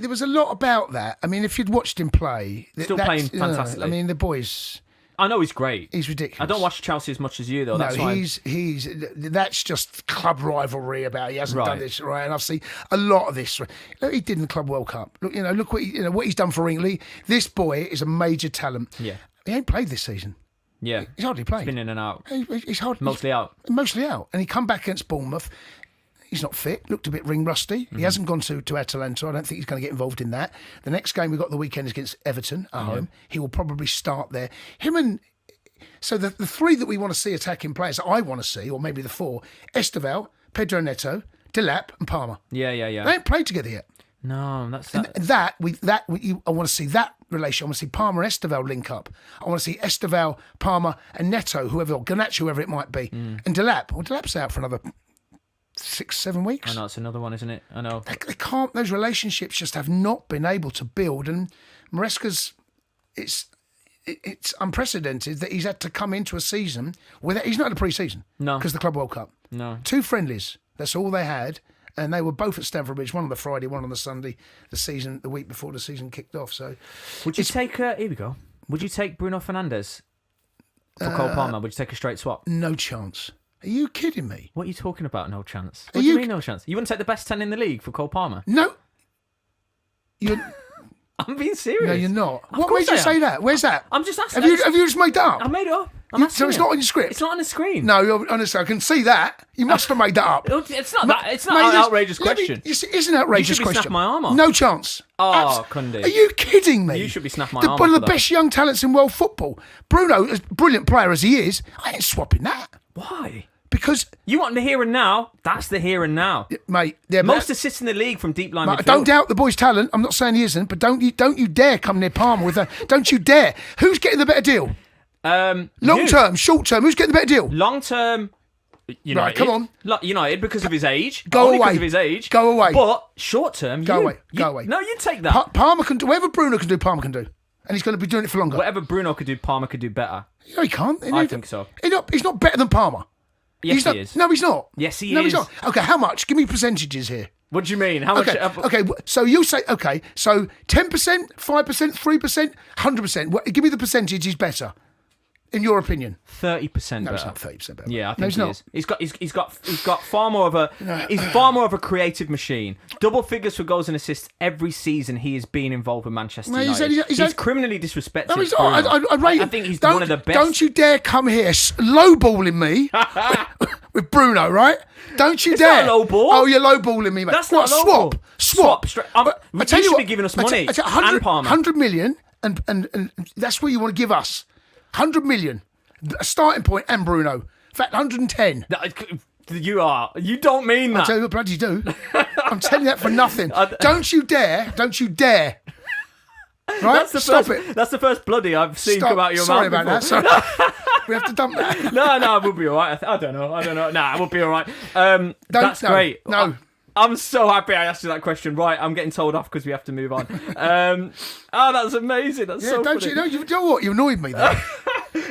was a lot about that. I mean, if you'd watched him play, still playing fantastically. I mean, the boys. I know he's great. He's ridiculous. I don't watch Chelsea as much as you though. That's why that's just club rivalry about he hasn't done this right, and I've seen a lot of this. Look, he did in the Club World Cup. Look what he's done for England. This boy is a major talent. Yeah, he ain't played this season. Yeah, he's hardly played. He's been in and out. He's mostly out. Mostly out, and he come back against Bournemouth. He's not fit. Looked a bit ring rusty. He hasn't gone to Atalanta. I don't think he's going to get involved in that. The next game we've got the weekend is against Everton at home. He will probably start there. So the three that we want to see attacking players that I want to see, or maybe the four: Estevao, Pedro Neto, Delap, and Palmer. Yeah. They ain't played together yet. No, that's and I want to see that relation. I want to see Palmer and Estevao link up. I want to see Estevao, Palmer, and Neto, or Garnacho, whoever it might be, and Delap. Well, Delap's out for another 6-7 weeks. I know it's another one, isn't it? I know they can't. Those relationships just have not been able to build. And Maresca's, it's unprecedented that he's had to come into a season without. He's not had a pre-season. No, because the Club World Cup. No, 2 friendlies. That's all they had. And they were both at Stamford Bridge, one on the Friday, one on the Sunday, the week before the season kicked off. So, would you take? Here we go. Would you take Bruno Fernandes for Cole Palmer? Would you take a straight swap? No chance. Are you kidding me? What are you talking about? No chance. What do you mean no chance? You wouldn't take the best 10 in the league for Cole Palmer? No. I'm being serious. No, you're not. What made you say that? Where's that? I'm just asking. Have you just made that up? I made it up. So it's not on your script? It's not on the screen. No, honestly, I can see that. You must have made that up. It's not that. It's not an outrageous question. It's an outrageous question. You should be snapping my arm off. No chance. Oh, Cundy. Are you kidding me? You should be snapping my arm off. One of the best young talents in world football. Bruno, as brilliant player as he is, I ain't swapping that. Why? Because you want the here and now. That's the here and now, mate. Most assists in the league from deep line midfield. I don't doubt the boy's talent. I'm not saying he isn't, but don't you dare come near Palmer with that. Don't you dare. Who's getting the better deal? Long term, short term. Who's getting the better deal? Long term. United. Right, come on. United because of his age. Go away. Because of his age. Go away. But short term, go away. No, you take that. Palmer can do whatever Bruno can do. Palmer can do, and he's going to be doing it for longer. Whatever Bruno could do, Palmer could do better. No, he can't. I think so. He's not better than Palmer. Yes, he is. No, he's not. Yes, he is. No, he's not. Okay, how much? Give me percentages here. What do you mean? How much? Okay, so you say, so 10%, 5%, 3%, 100%. Give me the percentage he's better, in your opinion. 30% better. No, it's not 30% better. Yeah, I think he is. He's got far more of a he's far more of a creative machine. Double figures for goals and assists every season he has been involved with Manchester United. He's criminally disrespected. No, he's not. I think he's one of the best. Don't you dare come here lowballing me with Bruno, right? Don't you dare. It's not a low ball. Oh, you're lowballing me, mate. That's not a low ball. Swap. I tell you what, be giving us money. And Palmer. 100 million, and that's what you want to give us. 100 million, a starting point, and Bruno. In fact, 110. You don't mean that. I tell you what, bloody do. I'm telling you that for nothing. Don't you dare. Right? That's the first bloody I've seen come out of your Sorry mouth. Sorry about that. Sorry. We have to dump that. No, it would be all right. I don't know. Nah, it would be all right. That's great. No. I'm so happy I asked you that question. Right, I'm getting told off because we have to move on. That's amazing. That's so funny. You know what? You annoyed me there.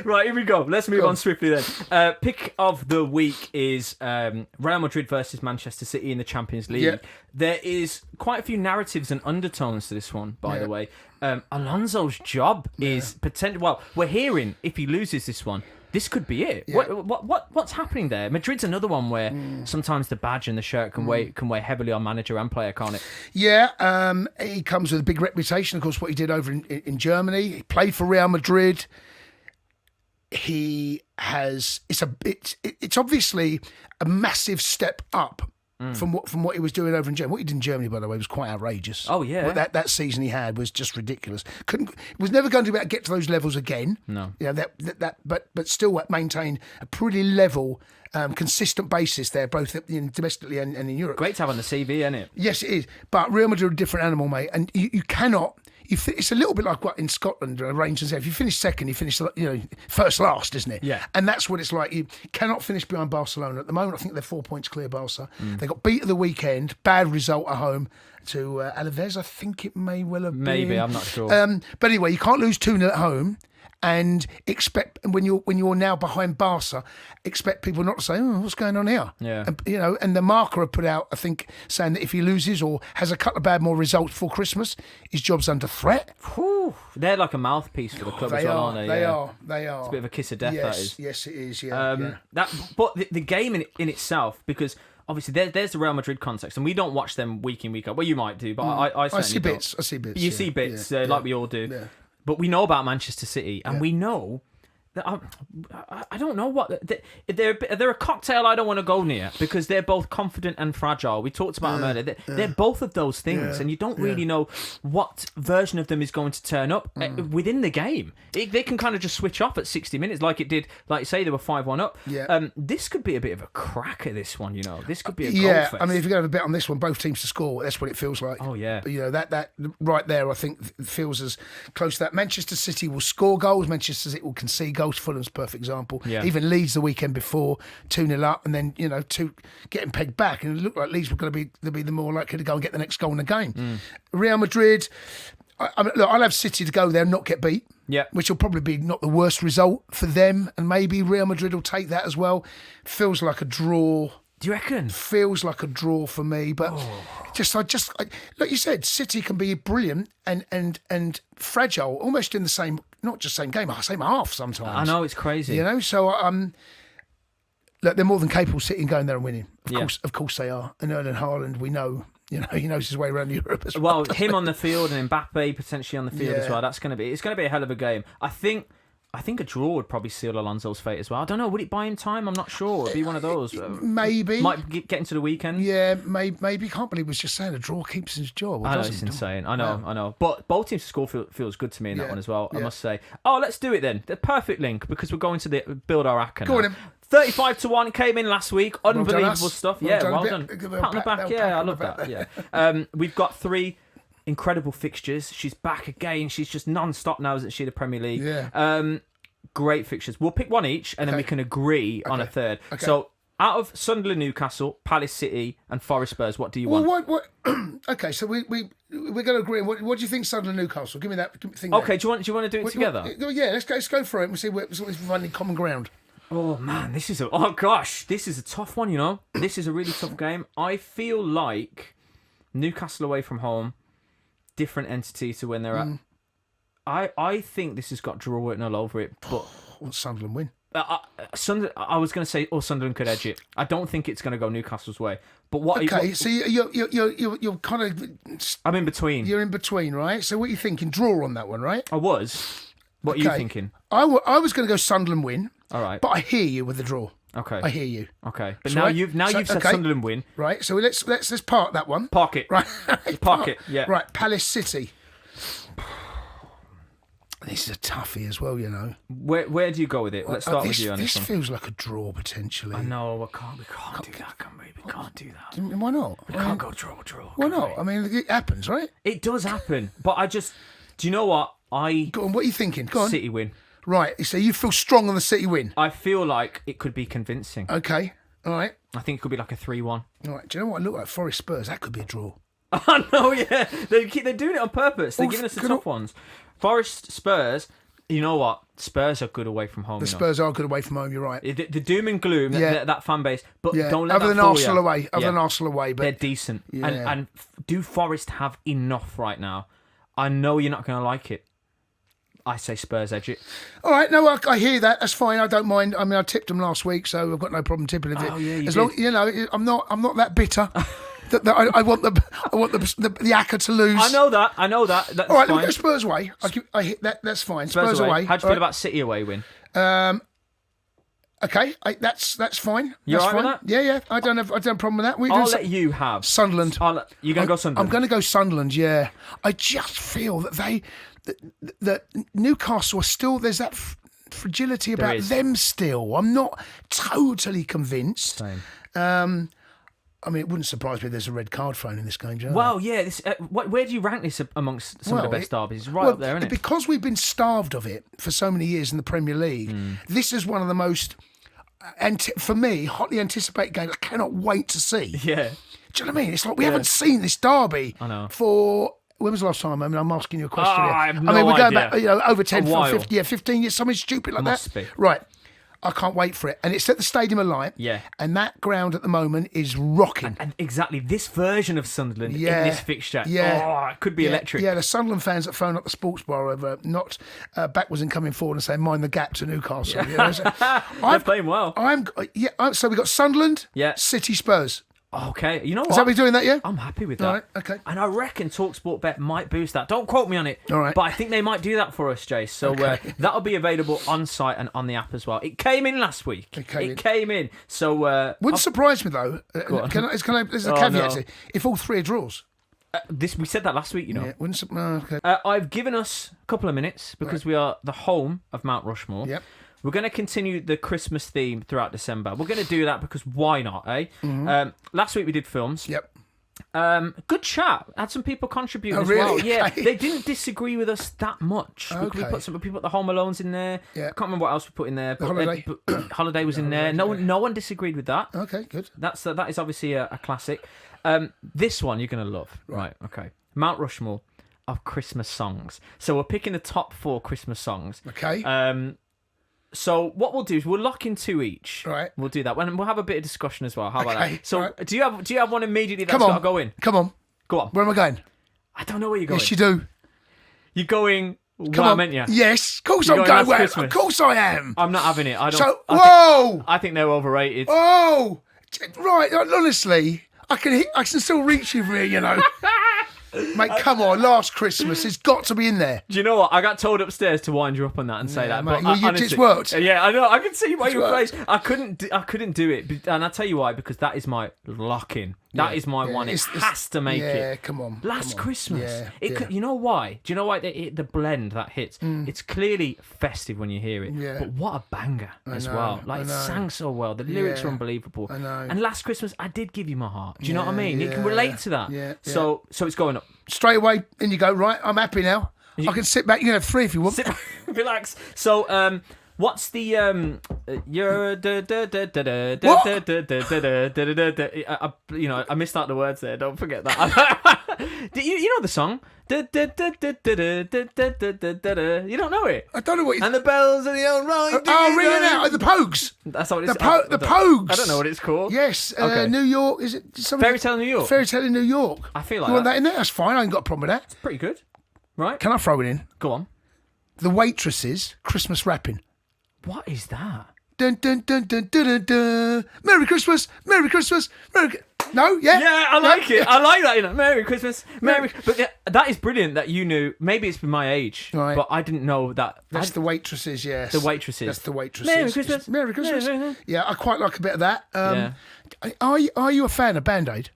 Right, here we go. Let's move on swiftly then. Pick of the week is Real Madrid versus Manchester City in the Champions League. Yeah. There is quite a few narratives and undertones to this one, by the way. Alonso's job is potential. Well, we're hearing if he loses this one, this could be it. Yeah. What's happening there? Madrid's another one where sometimes the badge and the shirt can weigh heavily on manager and player, can't it? Yeah, he comes with a big reputation. Of course, what he did over in Germany, he played for Real Madrid. He has it's obviously a massive step up from what he was doing over in Germany. What he did in Germany, by the way, was quite outrageous. Oh yeah, what that season he had was just ridiculous. Was never going to be able to get to those levels again. No, but still maintain a pretty level, consistent basis there, both domestically and in Europe. Great to have on the CV, isn't it? Yes, it is. But Real Madrid are a different animal, mate, and you cannot. It's a little bit like what in Scotland, Rangers. If you finish second, you finish first last, isn't it? Yeah. And that's what it's like. You cannot finish behind Barcelona at the moment. I think they're 4 points clear. Barca. They got beat at the weekend. Bad result at home to Alaves. I think it may well have been. Maybe, I'm not sure. But anyway, you can't lose 2-0 at home. And expect when you're now behind Barca, expect people not to say, "Oh, what's going on here?" Yeah, and the marker have put out, I think, saying that if he loses or has a couple of bad more results before Christmas, his job's under threat. Whew. They're like a mouthpiece for the club as well, aren't they? They are. It's a bit of a kiss of death. Yes, that is. Yes, it is. Yeah. But the game in itself, because obviously there's the Real Madrid context, and we don't watch them week in, week out. Well, you might do, but I certainly see don't. bits. I see bits. You see bits, like we all do. Yeah. But we know about Manchester City, and we know that I don't know what they're a cocktail I don't want to go near, because they're both confident and fragile. We talked about them earlier. They're both of those things, and you don't really know what version of them is going to turn up within the game. They can kind of just switch off at 60 minutes, like it did. Like you say, they were 5-1 up. Yeah. This could be a bit of a cracker. This one, This could be a goal fest. I mean, if you're going to bet on this one, both teams to score, that's what it feels like. Oh yeah. But, that right there, I think feels as close to that. Manchester City will score goals. Manchester City will concede goals. Fulham's a perfect example. Yeah. Even Leeds the weekend before, 2-0 up, and then two getting pegged back, and it looked like Leeds were going to be the more likely to go and get the next goal in the game. Real Madrid. I'll have City to go there and not get beat. Yeah. Which will probably be not the worst result for them, and maybe Real Madrid will take that as well. Feels like a draw. Do you reckon? Feels like a draw for me, but like you said, City can be brilliant and fragile, almost in the same, not just same game, same half sometimes. I know, it's crazy. So look, they're more than capable of sitting, going there and winning. Of course they are. And Erling Haaland, we know. He knows his way around Europe as well. Well, him on the field and Mbappe potentially on the field as well. It's going to be a hell of a game. I think a draw would probably seal Alonso's fate as well. I don't know. Would it buy him time? I'm not sure. It'd be one of those. Maybe. Might get into the weekend. Yeah, maybe. Can't believe was just saying a draw keeps his job. I know, it's insane. I know. But both teams to score feels good to me in that one as well, I must say. Oh, let's do it then. The perfect link, because we're going to build our ACCA now. Go on then. 35-1 came in last week. Unbelievable stuff. Well done. Pat on the back. Yeah, I love that. Yeah. We've got 3 incredible fixtures. She's back again. She's just non-stop now, isn't she, the Premier League? Yeah. Great fixtures. We'll pick one each, and then we can agree on a third. Okay. So, out of Sunderland, Newcastle, Palace City, and Forest Spurs, what do you want? What? Okay, so we're going to agree. What do you think, Sunderland, Newcastle? Give me that thing. Okay, do you want to do it together? Yeah, let's go for it. We'll see if we find common ground. Oh man, this is a tough one. This is a really tough game. I feel like Newcastle away from home, different entity to when they're at. I think this has got draw written all over it, but want Sunderland win. I was going to say, Sunderland could edge it. I don't think it's going to go Newcastle's way. But so you're kind of. I'm in between. You're in between, right? So what are you thinking? Draw on that one, right? I was. What are you thinking? I was going to go Sunderland win. All right. But I hear you with the draw. Okay. I hear you. Okay. But now you've said Sunderland win. Right. So let's park that one. Park it. Right. Park it. Yeah. Right. Palace City. This is a toughie as well, Where do you go with it? Let's start with you on this one. This feels like a draw potentially. I know. We can't do that, can we? We can't do that. Why not? We can't go draw. Why not? I mean, it happens, right? It does happen. But do you know what? Go on, what are you thinking? Go on. City win. Right, so you feel strong on the City win? I feel like it could be convincing. Okay, all right. I think it could be like a 3-1. All right, do you know what I look like? Forest Spurs, that could be a draw. Oh, no, yeah. They're doing it on purpose. They're giving us the tough ones. Forest Spurs, You know what? Spurs are good away from home. The Spurs are good away from home. You're right. The doom and gloom, that fan base, but don't let other that than fool Arsenal you. away. Other than Arsenal away, but they're decent. Yeah. And do Forest have enough right now? I know you're not going to like it. I say Spurs edge it. All right, no, I hear that. That's fine. I don't mind. I mean, I tipped them last week, so I've got no problem tipping it. Oh yeah, you as did. long, I'm not that bitter. that I want the Acca to lose. I know that. That's all right, fine. let me go Spurs away. I hit that. That's fine. Spurs away. How do you feel All right. about City away win? Okay, that's fine. You that's all right fine. with that? Yeah. I don't have a problem with that. I'll let you have Sunderland. You're going to go Sunderland? I'm going to go Sunderland. Yeah, I just feel that that Newcastle are still. There's that fragility about them still. I'm not totally convinced. Same. I mean, it wouldn't surprise me if there's a red card thrown in this game, Joe. Well, yeah. Where do you rank this amongst some of the best derbies? It's right up there, isn't it? Because we've been starved of it for so many years in the Premier League, this is one of the most, for me, hotly anticipated games I cannot wait to see. Yeah. Do you know what I mean? It's like we haven't seen this derby for... When was the last time? I mean, I'm asking you a question. I have no we go idea. back, over 10, A while. 15 years, something stupid like Must that. be. Right. I can't wait for it. And it's at the Stadium of Light. Yeah. And that ground at the moment is rocking. And exactly this version of Sunderland in this fixture. Yeah. Oh, it could be electric. Yeah, the Sunderland fans that phone up the sports bar over not backwards and coming forward and saying, mind the gap to Newcastle. You know? They're playing well. So we've got Sunderland, Yeah. City, Spurs. Okay, you know what? Is that we doing that, yeah? I'm happy with that. All right, okay. And I reckon talkSPORT Bet might boost that. Don't quote me on it. All right. But I think they might do that for us, Jace. So that'll be available on site and on the app as well. It came in last week. It came in. So wouldn't surprise me though. There's a caveat to it. If all three are draws. we said that last week, you know. Yeah, wouldn't. Okay. I've given us a couple of minutes because we are the home of Mount Rushmore. Yep. We're going to continue the Christmas theme throughout December. We're going to do that because why not, eh? Mm-hmm. Last week we did films. Yep. Good chat. Had some people contribute as really? well. Yeah, Okay. they didn't disagree with us that much. We put some people put the Home Alones in there. Yeah. Can't remember what else we put in there. But Holiday. Holiday was in there. No one disagreed with that. Okay, good. That is obviously a classic. This one you're going to love. Right. Okay. Mount Rushmore of Christmas songs. So we're picking the top 4 Christmas songs. Okay. So what we'll do is we'll lock in 2 each. Right. We'll do that. And we'll have a bit of discussion as well. How about Okay, that? So right. do you have one immediately that's Come on. got to go in? Come on. Go on. Where am I going? I don't know where you're going. Yes, you do. You're going Come where on. I meant you. Yes, of course You're I'm going going Last where. Christmas. Of course I am. I'm not having it. I don't. So, whoa! I think they're overrated. Oh, right. Honestly, I can still reach you from here, you know. Mate, come on. Last Christmas, it's got to be in there. Do you know what? I got told upstairs to wind you up on that and say that. Mate, But it's honestly, worked. Yeah, I know. I can see by your worked. face. I couldn't do it, and I'll tell you why. Because that is my lock-in. That is my one. It has to make it. Yeah, come on. Last Christmas. Yeah, Could, you know why? Do you know why the blend that hits? It's clearly festive when you hear it. Yeah. But what a banger as know, well. Like I it know. sang so well. The lyrics are unbelievable. I know. And Last Christmas, I did give you my heart. Do you know what I Yeah, mean? You can yeah, relate to that. yeah, So it's going up. Straight away, in you go. Right, I'm happy now. I can sit back. You can have 3 if you want. Sit, relax. So, what's the you're I missed out the words there. Don't forget that. You know the song. You don't know it. I don't know what you... And the bells of the old right. Oh, ringing out. The Pogues. That's what it's The Pogues. I don't know what it's called. Yes. Okay. New York. Is it something? Fairy Tale in New York. Fairy Tale in New York. I feel like you want that in there? That's fine. I ain't got a problem with that. Pretty good. Right? Can I throw it in? Go on. The Waitresses Christmas Wrapping. What is that? Dun dun dun dun dun dun dun. Merry Christmas, Merry Christmas, Merry. No, yeah, Yeah, I like it. I like that. You know, Merry Christmas, Merry. But yeah, that is brilliant that you knew. Maybe it's my age, Right. but I didn't know that. That's the Waitresses. Yes, The Waitresses. That's the Waitresses. Merry Christmas. Merry Christmas. Merry- Yeah, I quite like a bit of that. Yeah. Are you a fan of Band Aid?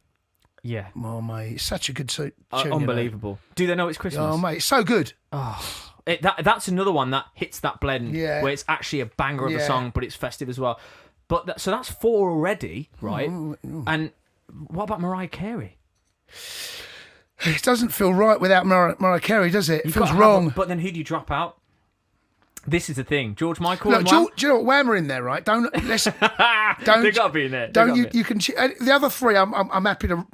Yeah, Oh mate, it's such a good tune. unbelievable. Do they know it's Christmas? Oh mate, it's so good. That's another one that hits that blend Yeah. where it's actually a banger of a Yeah. song, but it's festive as well. But so that's 4 already, right? And what about Mariah Carey? It doesn't feel right without Mariah Carey, does it? It feels Gotta have wrong. But then who do you drop out? This is the thing. George Michael Look, and Wham? do you know what? Wham are in there, right? Don't. They got to be in there. You can. The other three, I'm happy to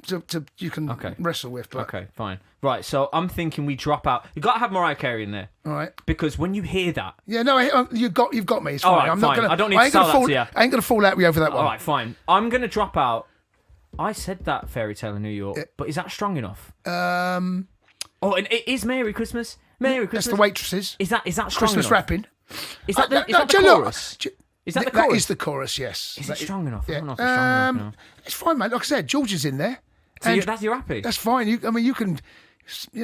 you can wrestle with. But. Okay, fine. Right, so I'm thinking we drop out. You've got to have Mariah Carey in there. All right. Because when you hear that... Yeah, no, you've got me. It's fine. All right, I'm fine. not gonna, I don't need to sell that to you. I ain't going to fall out with you over that one. All right, fine. I'm going to drop out... I said that Fairy Tale in New York, but is that strong enough? And it is Merry Christmas. Merry Christmas. That's the waitresses. Is that strong Christmas enough? wrapping. Is that the chorus? Is that the chorus? That is the chorus, yes. Is it strong enough? Yeah. I don't know if it's strong enough. It's fine, mate. Like I said, George is in there. So you're happy? That's fine. You can...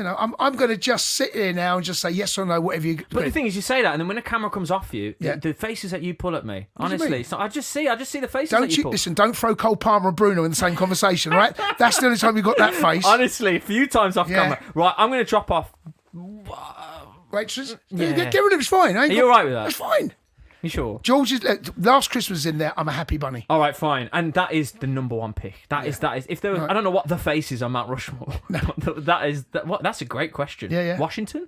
I'm going to just sit here now and just say yes or no, whatever you... But the thing is, you say that, and then when the camera comes off you, Yeah. the faces that you pull at me, What do you honestly, mean? so I just see the faces that you pull. Listen, don't throw Cole Palmer and Bruno in the same conversation, right? That's the only time you got that face. Honestly, a few times off camera. Right, I'm going to drop off. Waitress, Yeah. get rid of it. It's fine. Are you all right with that? It's fine. You sure? George's Last Christmas is in there. I'm a happy bunny. All right, fine. And that is the number one pick. That is. If there was, I don't know what the face is on Mount Rushmore. No. That's a great question. Yeah. Washington?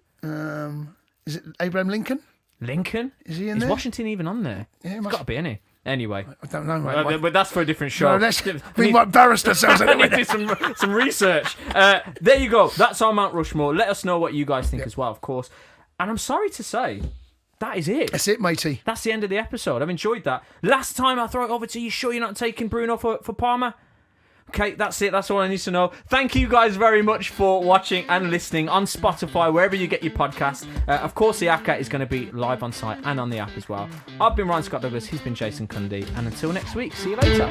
Is it Abraham Lincoln? Lincoln? Is he in there? Is Washington even on there? Yeah, It's got to be, isn't he? Anyway. I don't know, mate. But that's for a different show. No, we might embarrass ourselves. I need to do some research. There you go. That's our Mount Rushmore. Let us know what you guys think as well, of course. And I'm sorry to say, that is it. That's it, matey. That's the end of the episode. I've enjoyed that. Last time I throw it over to you. Sure you're not taking Bruno for Parma? Okay, that's it. That's all I need to know. Thank you guys very much for watching and listening on Spotify, wherever you get your podcast. Of course, the ACCA is going to be live on site and on the app as well. I've been Ryan Scott Douglas. He's been Jason Cundy. And until next week, see you later.